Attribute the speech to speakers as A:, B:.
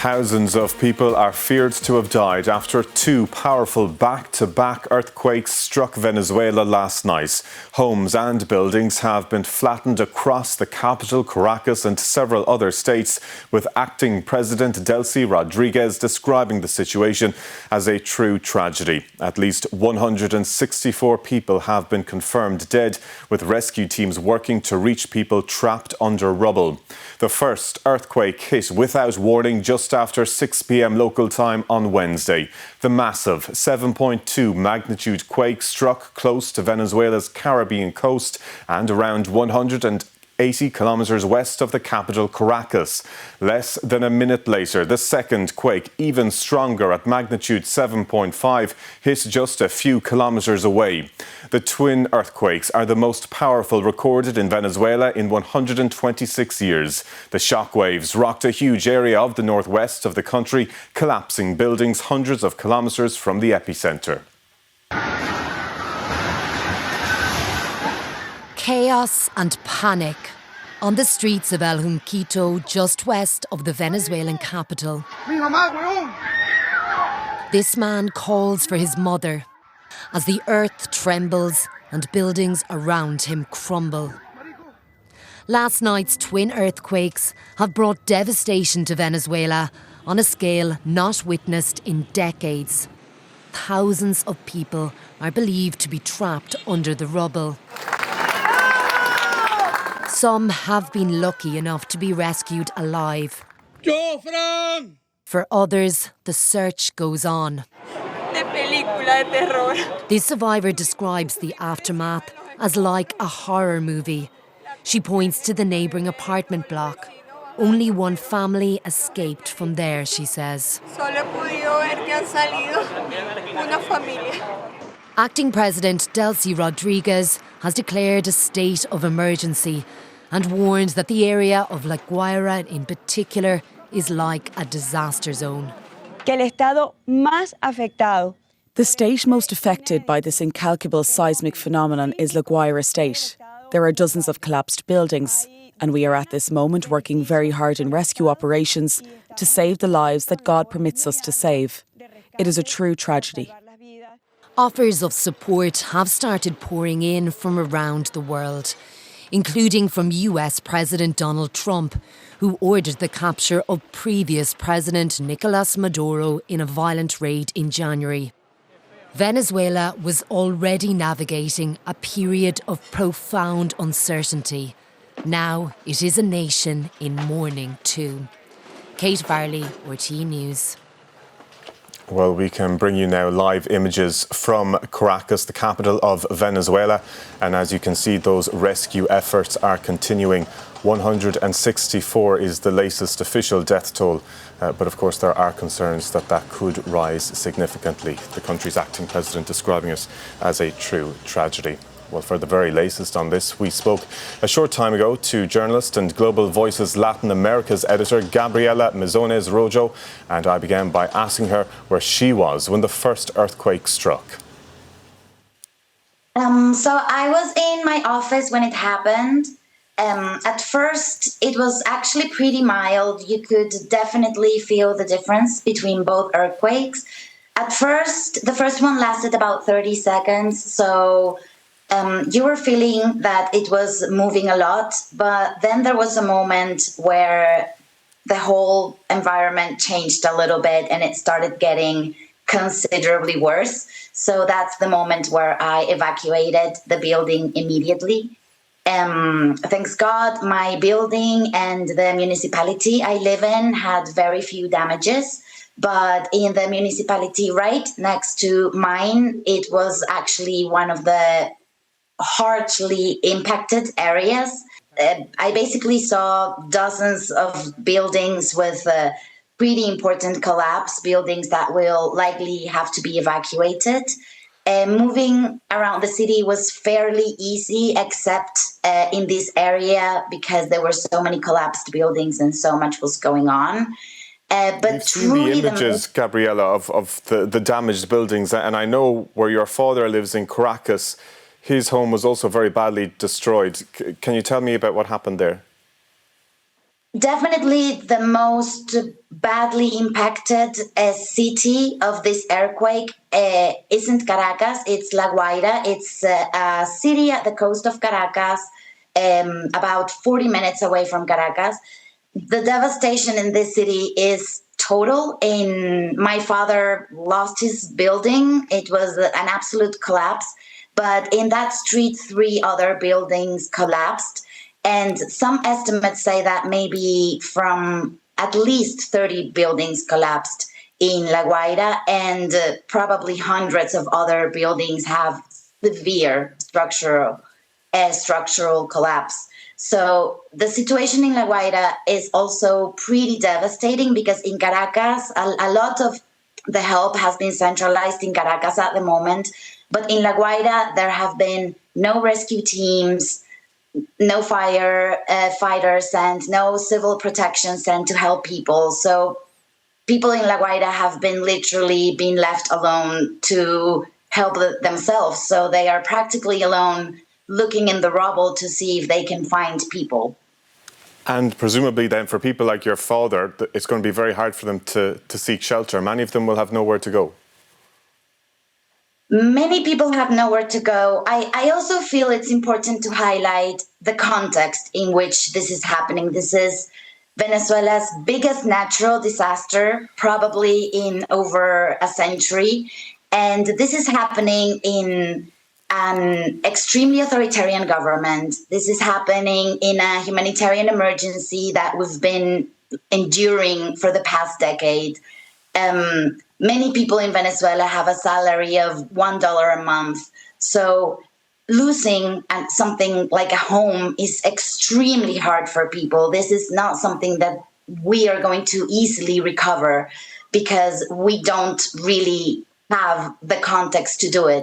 A: Thousands of people are feared to have died after two powerful back-to-back earthquakes struck Venezuela last night. Homes and buildings have been flattened across the capital, Caracas, and several other states, with acting President Delcy Rodriguez describing the situation as a true tragedy. At least 164 people have been confirmed dead, with rescue teams working to reach people trapped under rubble. The first earthquake hit without warning just after 6 p.m. local time on Wednesday. The massive 7.2 magnitude quake struck close to Venezuela's Caribbean coast and around 180 kilometres west of the capital, Caracas. Less than a minute later, the second quake, even stronger at magnitude 7.5, hit just a few kilometres away. The twin earthquakes are the most powerful recorded in Venezuela in 126 years. The shockwaves rocked a huge area of the northwest of the country, collapsing buildings hundreds of kilometres from the epicentre.
B: Chaos and panic on the streets of El Junquito, just west of the Venezuelan capital. This man calls for his mother as the earth trembles and buildings around him crumble. Last night's twin earthquakes have brought devastation to Venezuela on a scale not witnessed in decades. Thousands of people are believed to be trapped under the rubble. Some have been lucky enough to be rescued alive. For others, the search goes on. This survivor describes the aftermath as like a horror movie. She points to the neighbouring apartment block. Only one family escaped from there, she says. Acting President Delcy Rodriguez has declared a state of emergency and warned that the area of La Guaira in particular is like a disaster zone.
C: The state most affected by this incalculable seismic phenomenon is La Guaira State. There are dozens of collapsed buildings, and we are at this moment working very hard in rescue operations to save the lives that God permits us to save. It is a true tragedy.
B: Offers of support have started pouring in from around the world, including from US President Donald Trump, who ordered the capture of previous President Nicolás Maduro in a violent raid in January. Venezuela was already navigating a period of profound uncertainty. Now it is a nation in mourning too. Kate Varley, RT News.
A: Well, we can bring you now live images from Caracas, the capital of Venezuela. And as you can see, those rescue efforts are continuing. 164 is the latest official death toll. But of course, there are concerns that that could rise significantly. The country's acting president describing it as a true tragedy. Well, for the very latest on this, we spoke a short time ago to journalist and Global Voices Latin America's editor, Gabriela Mizones Rojo, and I began by asking her where she was when the first earthquake struck.
D: So I was in my office when it happened. At first, it was actually pretty mild. You could definitely feel the difference between both earthquakes. At first, the first one lasted about 30 seconds, so you were feeling that it was moving a lot, but then there was a moment where the whole environment changed a little bit and it started getting considerably worse. So that's the moment where I evacuated the building immediately. Thanks God, my building and the municipality I live in had very few damages. But in the municipality right next to mine, it was actually one of the harshly impacted areas. I basically saw dozens of buildings with pretty important collapse, buildings that will likely have to be evacuated. Moving around the city was fairly easy, except in this area because there were so many collapsed buildings and so much was going on. But
A: you've seen the images, Gabriela, of the damaged buildings, and I know where your father lives in Caracas. His home was also very badly destroyed. Can you tell me about what happened there?
D: Definitely the most badly impacted city of this earthquake isn't Caracas, it's La Guaira. It's a city at the coast of Caracas, about 40 minutes away from Caracas. The devastation in this city is total. My father lost his building. It was an absolute collapse. But in that street, 3 other buildings collapsed. And some estimates say that maybe from at least 30 buildings collapsed in La Guaira, and probably hundreds of other buildings have severe structural collapse. So the situation in La Guaira is also pretty devastating because in Caracas, a lot of the help has been centralized in Caracas at the moment. But in La Guaira, there have been no rescue teams, no fighters sent, no civil protection sent to help people. So people in La Guaira have been literally been left alone to help themselves. So they are practically alone, looking in the rubble to see if they can find people.
A: And presumably then for people like your father, it's going to be very hard for them to seek shelter. Many of them will have nowhere to go.
D: Many people have nowhere to go. I also feel it's important to highlight the context in which this is happening. This is Venezuela's biggest natural disaster, probably in over a century. And this is happening in an extremely authoritarian government. This is happening in a humanitarian emergency that we've been enduring for the past decade. Many people in Venezuela have a salary of $1 a month. So losing something like a home is extremely hard for people. This is not something that we are going to easily recover because we don't really have the context to do it.